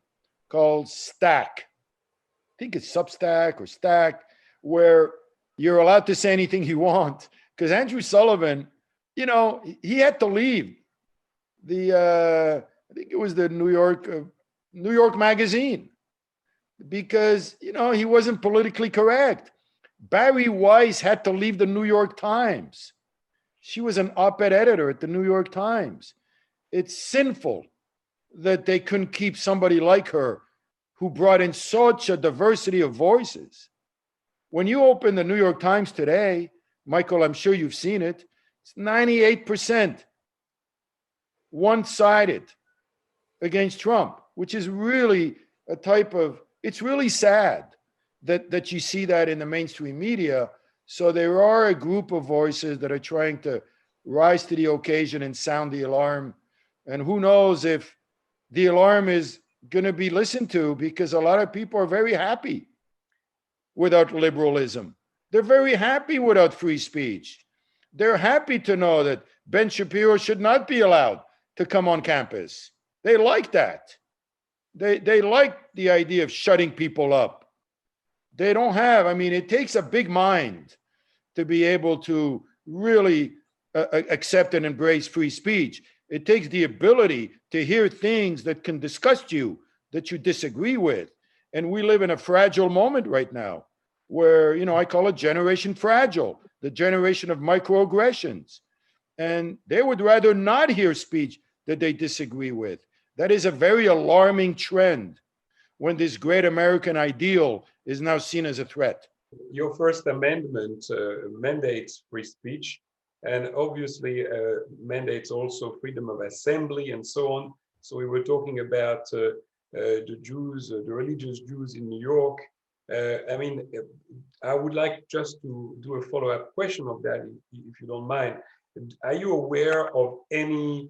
called Stack. I think it's Substack or Stack, where you're allowed to say anything you want. Because Andrew Sullivan, you know, he had to leave the, I think it was the New York Magazine, because, you know, he wasn't politically correct. Barry Weiss had to leave the New York Times. She was an op-ed editor at the New York Times. It's sinful that they couldn't keep somebody like her who brought in such a diversity of voices. When you open the New York Times today, Michael, I'm sure you've seen it, it's 98% one-sided against Trump, which is really a type of, it's really sad that you see that in the mainstream media. So there are a group of voices that are trying to rise to the occasion and sound the alarm. And who knows if the alarm is going to be listened to, because a lot of people are very happy without liberalism. They're very happy without free speech. they're happy to know that Ben Shapiro should not be allowed to come on campus. They like that. They like the idea of shutting people up. They don't have, I mean, it takes a big mind to be able to really accept and embrace free speech. It takes the ability to hear things that can disgust you, that you disagree with. And we live in a fragile moment right now where, you know, I call it generation fragile, the generation of microaggressions. And they would rather not hear speech that they disagree with. That is a very alarming trend when this great American ideal is now seen as a threat. Your First Amendment mandates free speech, and obviously mandates also freedom of assembly and so on. So we were talking about the Jews, the religious Jews in New York. I mean, I would like just to do a follow-up question of that, if you don't mind. Are you aware of any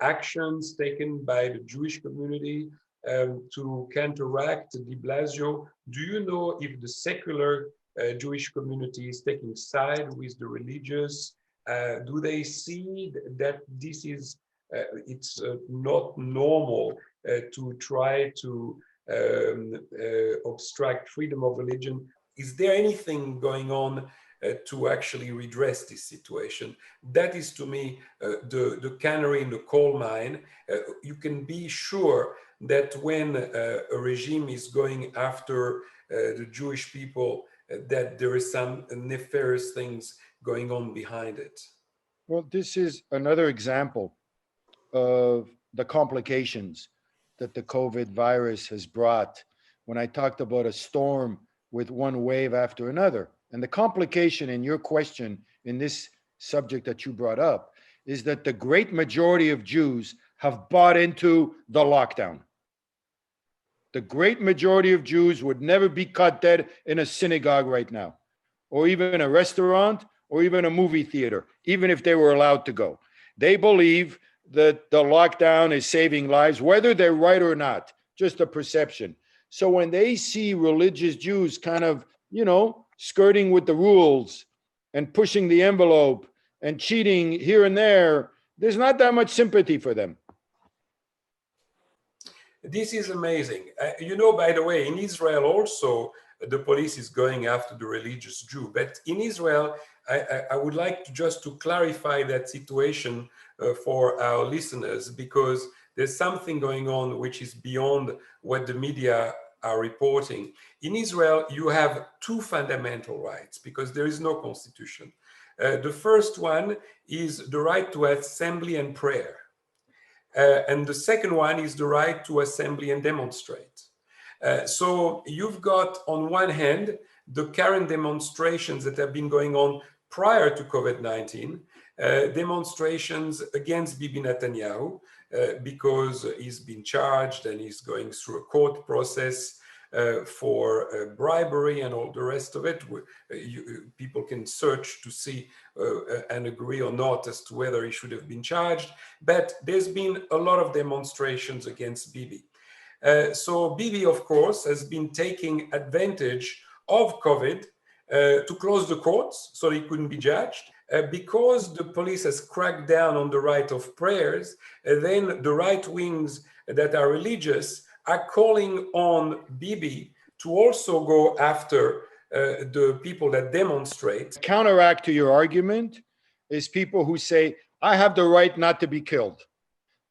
actions taken by the Jewish community to counteract de Blasio? Do you know if the secular Jewish community is taking side with the religious? Do they see that this is it's not normal to try to obstruct freedom of religion? Is there anything going on to actually redress this situation? That is, to me, the canary in the coal mine. You can be sure that when a regime is going after the Jewish people, that there is some nefarious things going on behind it. Well, this is another example of the complications that the COVID virus has brought when I talked about a storm with one wave after another. And the complication in your question in this subject that you brought up is that the great majority of Jews have bought into the lockdown. The great majority of Jews would never be caught dead in a synagogue right now, or even a restaurant, or even a movie theater, even if they were allowed to go. They believe that the lockdown is saving lives, whether they're right or not, just a perception. So when they see religious Jews kind of, you know, skirting with the rules and pushing the envelope and cheating here and there, there's not that much sympathy for them. This is amazing. You know, by the way, in Israel also, the police is going after the religious Jew. But in Israel, I would like to just to clarify that situation for our listeners, because there's something going on which is beyond what the media are reporting. In Israel, you have two fundamental rights because there is no constitution. The first one is the right to assembly and prayer. And the second one is the right to assembly and demonstrate. So you've got, on one hand, the current demonstrations that have been going on prior to COVID-19, demonstrations against Bibi Netanyahu, because he's been charged and he's going through a court process for bribery and all the rest of it. People can search to see and agree or not as to whether he should have been charged. But there's been a lot of demonstrations against Bibi. So Bibi, of course, has been taking advantage of COVID to close the courts so he couldn't be judged. Because the police has cracked down on the right of prayers, then the right wings that are religious are calling on Bibi to also go after the people that demonstrate. Counteract to your argument is people who say, I have the right not to be killed.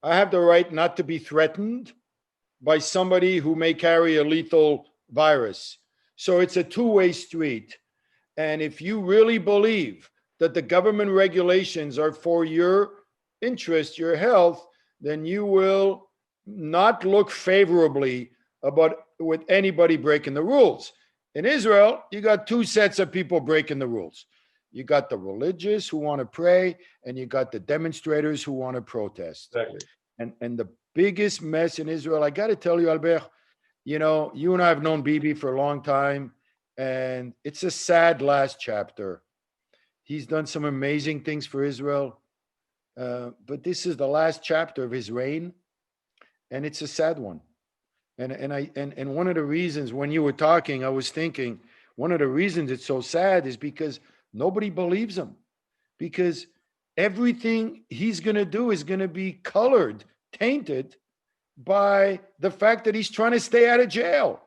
I have the right not to be threatened by somebody who may carry a lethal virus. So it's a two-way street. And if you really believe that the government regulations are for your interest, your health, then you will not look favorably about with anybody breaking the rules. In Israel, you got two sets of people breaking the rules. You got the religious who want to pray, and you got the demonstrators who want to protest. Exactly. And the biggest mess in Israel, I got to tell you, Albert, you know, you and I have known Bibi for a long time, and it's a sad last chapter. He's done some amazing things for Israel, but this is the last chapter of his reign, and it's a sad one. And one of the reasons, when you were talking, I was thinking, one of the reasons it's so sad is because nobody believes him. because everything he's going to do is going to be colored, tainted by the fact that he's trying to stay out of jail.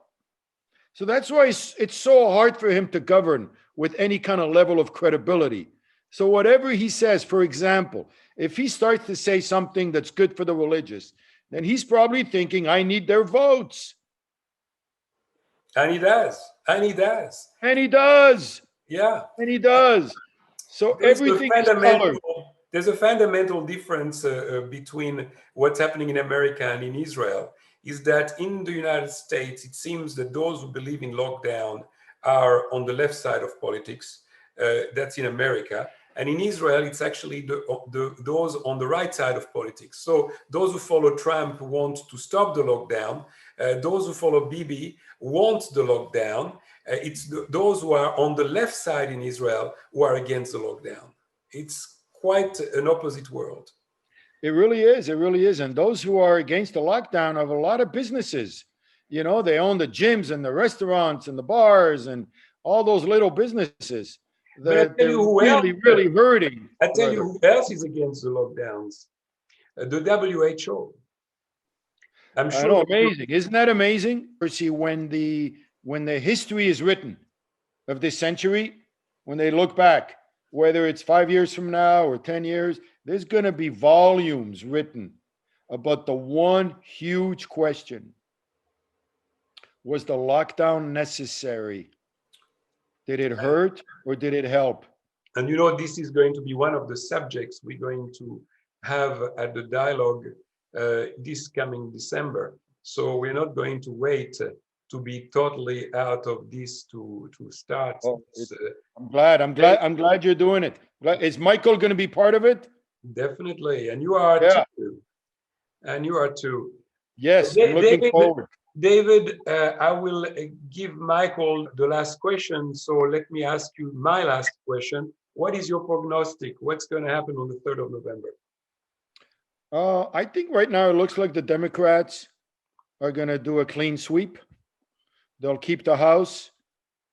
So that's why it's so hard for him to govern with any kind of level of credibility. So whatever he says, for example, if he starts to say something that's good for the religious, then he's probably thinking, I need their votes. And he does. And he does. And he does. Yeah. And he does. So everything is colored. There's a fundamental difference between what's happening in America and in Israel, is that in the United States, it seems that those who believe in lockdown are on the left side of politics. That's in America. And in Israel, it's actually those on the right side of politics. So those who follow Trump want to stop the lockdown. Those who follow Bibi want the lockdown. It's those who are on the left side in Israel who are against the lockdown. It's quite an opposite world. It really is. It really is. And those who are against the lockdown have a lot of businesses. You know, they own the gyms and the restaurants and the bars and all those little businesses that they're really hurting. I tell you who else is against the lockdowns. The WHO. I'm sure. I know, amazing. Isn't that amazing? See, when the history is written of this century, when they look back, whether it's 5 years from now or 10 years, there's going to be volumes written about the one huge question. Was the lockdown necessary? Did it hurt or did it help? And you know, this is going to be one of the subjects we're going to have at the dialogue this coming December. So we're not going to wait to be totally out of this to start. I'm glad you're doing it. Is Michael going to be part of it? Definitely, and you are too. And you are too. Yes, I'm looking forward. David, I will give Michael the last question. So let me ask you my last question. What is your prognostic? What's going to happen on the 3rd of November? I think right now it looks like the Democrats are going to do a clean sweep. They'll keep the House,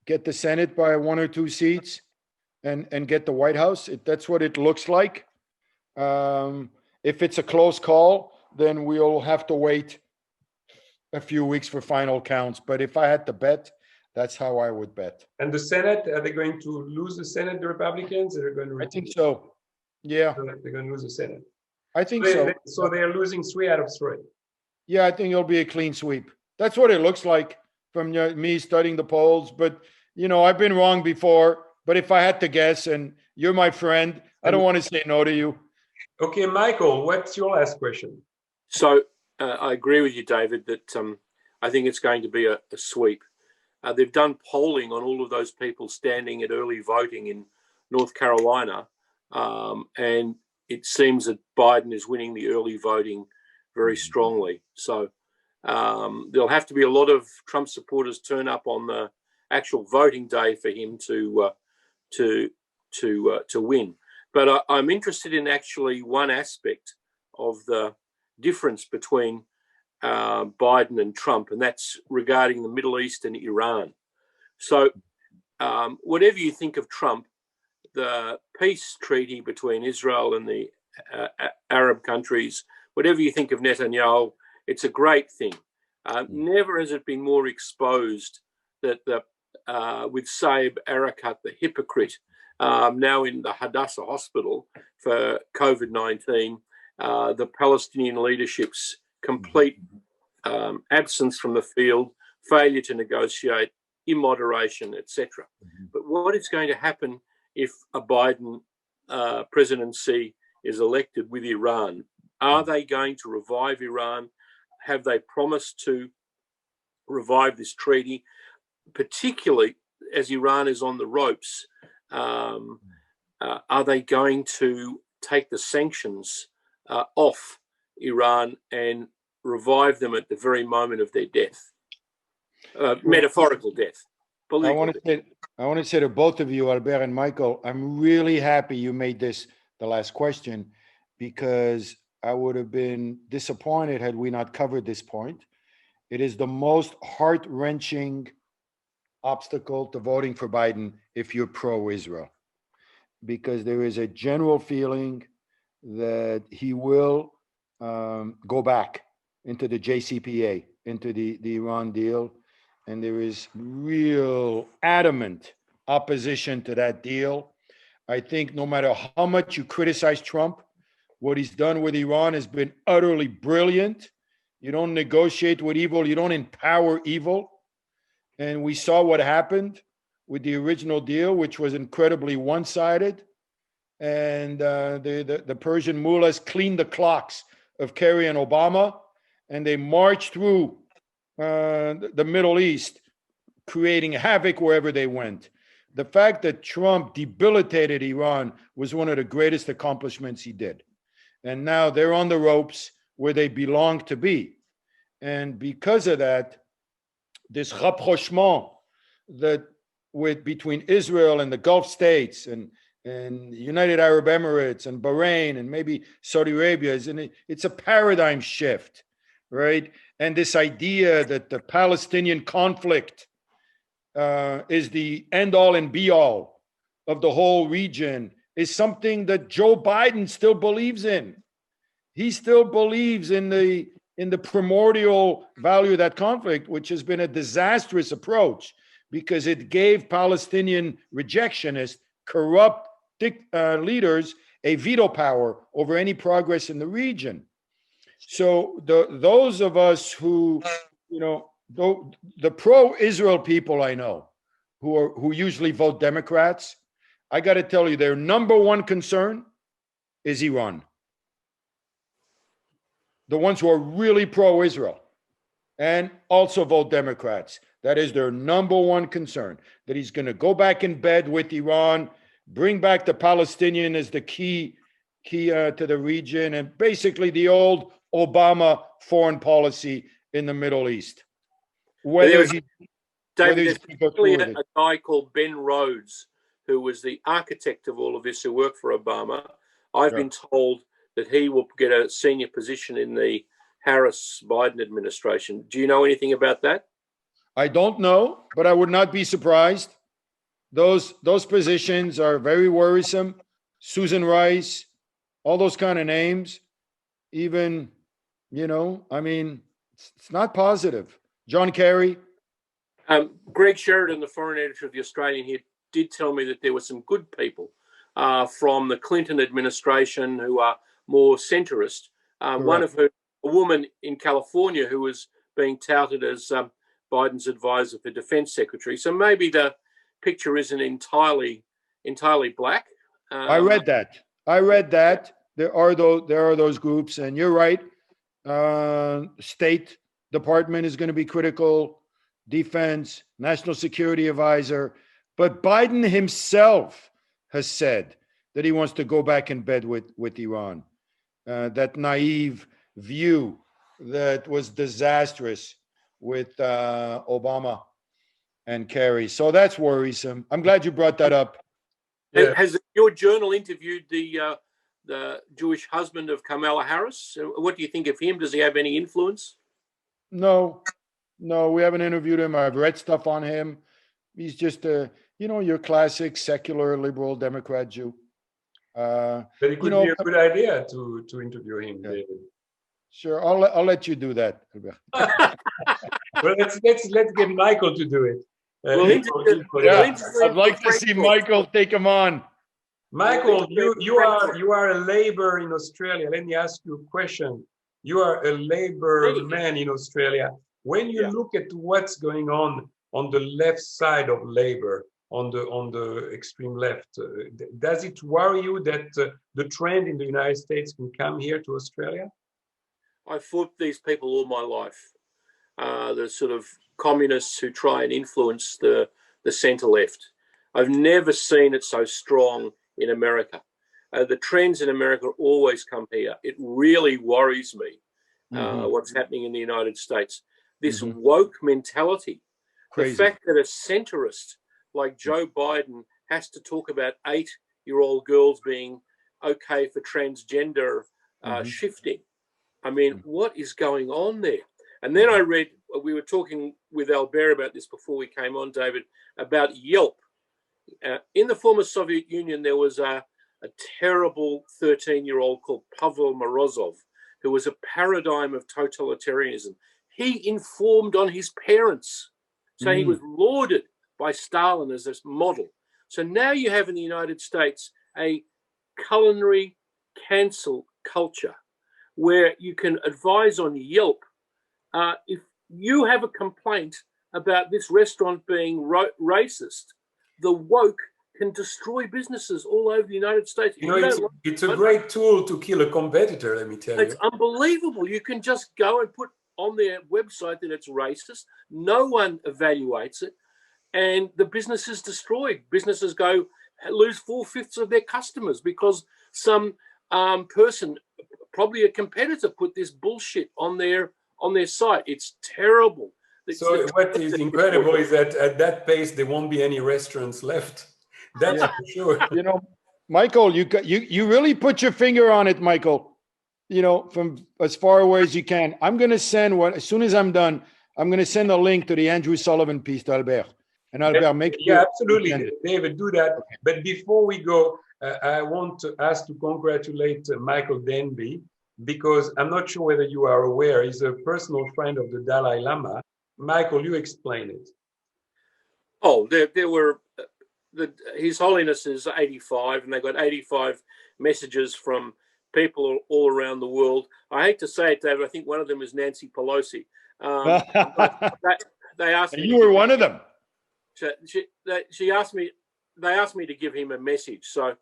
get the Senate by 1 or 2 seats, and get the White House. That's what it looks like. If it's a close call, then we'll have to wait a few weeks for final counts. But if I had to bet, that's how I would bet. And the Senate, are they going to lose the Senate, the Republicans? Or are going to I think so. Yeah. They're going to lose the Senate. I think so. So they're losing 3 out of 3. Yeah, I think it'll be a clean sweep. That's what it looks like from me studying the polls. But, you know, I've been wrong before. But if I had to guess, and you're my friend, I don't want to say no to you. Okay, Michael, what's your last question? So I agree with you, David, that I think it's going to be a sweep. They've done polling on all of those people standing at early voting in North Carolina, and it seems that Biden is winning the early voting very strongly. So there'll have to be a lot of Trump supporters turn up on the actual voting day for him to win. But I'm interested in actually one aspect of the difference between Biden and Trump, and that's regarding the Middle East and Iran. So whatever you think of Trump, the peace treaty between Israel and the Arab countries, whatever you think of Netanyahu, it's a great thing. Never has it been more exposed that with Saeb Erekat, the hypocrite, now in the Hadassah hospital for COVID-19, the Palestinian leadership's complete absence from the field, failure to negotiate, immoderation, etc. But what is going to happen if a Biden presidency is elected with Iran? Are they going to revive Iran? Have they promised to revive this treaty, particularly as Iran is on the ropes? Are they going to take the sanctions off Iran and revive them at the very moment of their death, metaphorical death? I want to say to both of you, Albert and Michael, I'm really happy you made this the last question, because I would have been disappointed had we not covered this point. It is the most heart-wrenching obstacle to voting for Biden if you're pro-Israel. because there is a general feeling that he will go back into the JCPA, into the Iran deal. And there is real adamant opposition to that deal. I think no matter how much you criticize Trump, what he's done with Iran has been utterly brilliant. You don't negotiate with evil, you don't empower evil. And we saw what happened with the original deal, which was incredibly one-sided. And the Persian mullahs cleaned the clocks of Kerry and Obama, and they marched through the Middle East, creating havoc wherever they went. The fact that Trump debilitated Iran was one of the greatest accomplishments he did. And now they're on the ropes where they belong to be. And because of that, this rapprochement that between Israel and the Gulf states and United Arab Emirates and Bahrain and maybe Saudi Arabia, it's a paradigm shift, right? And this idea that the Palestinian conflict is the end all and be all of the whole region is something that Joe Biden still believes in. He still believes in the primordial value of that conflict, which has been a disastrous approach because it gave Palestinian rejectionists, corrupt leaders, a veto power over any progress in the region. So those of us who, the pro-Israel people I know, who usually vote Democrats, I got to tell you, their number one concern is Iran. The ones who are really pro-Israel and also vote Democrats. That is their number one concern, that he's going to go back in bed with Iran, bring back the Palestinian as the key to the region, and basically the old Obama foreign policy in the Middle East. David, there's actually a guy called Ben Rhodes, who was the architect of all of this, who worked for Obama. I've been told that he will get a senior position in the Harris-Biden administration. Do you know anything about that? I don't know, but I would not be surprised. Those positions are very worrisome. Susan Rice, all those kind of names, even, it's not positive. John Kerry. Greg Sheridan, the foreign editor of The Australian here, did tell me that there were some good people from the Clinton administration who are more centrist. One of a woman in California who was being touted as Biden's advisor for defense secretary. So maybe the picture isn't entirely black. I read that. There are those groups, and you're right. State Department is going to be critical. Defense, National Security Advisor. But Biden himself has said that he wants to go back in bed with Iran. That naive view that was disastrous with Obama and Kerry. So that's worrisome. I'm glad you brought that up. Yeah. Has your journal interviewed the Jewish husband of Kamala Harris? What do you think of him? Does he have any influence? No, we haven't interviewed him. I've read stuff on him. He's just your classic secular liberal Democrat Jew. But it could be a good idea to interview him, David. Sure, I'll let you do that. Well, let's get Michael to do it. I'd like to see Michael take him on. Michael, you are a Labour in Australia. Let me ask you a question. You are a Labour man in Australia. When you look at what's going on the left side of Labour, on the extreme left, does it worry you that the trend in the United States can come here to Australia? I've fought these people all my life. The sort of communists who try and influence the centre left. I've never seen it so strong in America. The trends in America always come here. It really worries me what's happening in the United States. This woke mentality, the fact that a centrist like Joe Biden has to talk about 8-year-old girls being okay for transgender shifting. I mean, what is going on there? And then I read, we were talking with Albert about this before we came on, David, about Yelp. In the former Soviet Union, there was a terrible 13-year-old called Pavel Morozov, who was a paradigm of totalitarianism. He informed on his parents. So he was lauded by Stalin as this model. So now you have in the United States a culinary cancel culture where you can advise on Yelp. If you have a complaint about this restaurant being racist, the woke can destroy businesses all over the United States. You know, it's a great tool to kill a competitor, let me tell you. It's unbelievable. You can just go and put on their website that it's racist. No one evaluates it. And the business is destroyed. Businesses lose 4/5 of their customers because some person, probably a competitor, put this bullshit on their site. It's terrible. So what is incredible is that at that pace, there won't be any restaurants left. That's for sure. You know, Michael, you really put your finger on it, Michael. You know, from as far away as you can. I'm going to send as soon as I'm done, I'm going to send a link to the Andrew Sullivan piece to Albert. And Albert, make sure. Yeah, absolutely, David, do that. Okay. But before we go, I want to ask to congratulate Michael Denby, because I'm not sure whether you are aware, he's a personal friend of the Dalai Lama. Michael, you explain it. Oh, there were, His Holiness is 85, and they got 85 messages from people all around the world. I hate to say it, David, I think one of them is Nancy Pelosi. They asked me. You were one of them. She asked me. They asked me to give him a message, so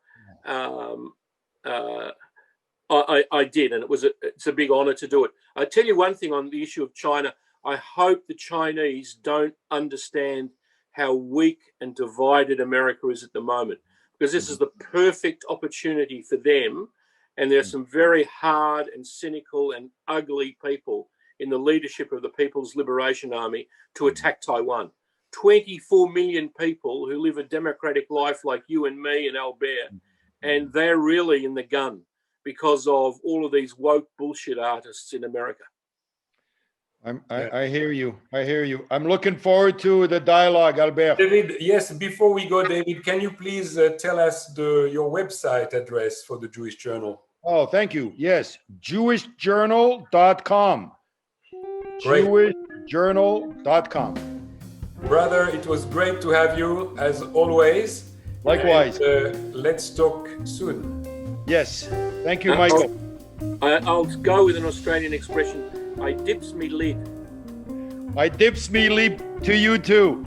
I did, and it's a big honor to do it. I tell you one thing on the issue of China. I hope the Chinese don't understand how weak and divided America is at the moment, because this is the perfect opportunity for them. And there's some very hard and cynical and ugly people in the leadership of the People's Liberation Army to attack Taiwan. 24 million people who live a democratic life like you and me and Albert, and they're really in the gun because of all of these woke bullshit artists in America. I hear you. I hear you. I'm looking forward to the dialogue, Albert. David, yes, before we go, David, can you please tell us your website address for the Jewish Journal? Oh, thank you. Yes, jewishjournal.com. jewishjournal.com. Brother, it was great to have you, as always. Likewise. And, let's talk soon. Yes. Thank you, Michael. I'll go with an Australian expression. I dips me lid. I dips me lid to you too.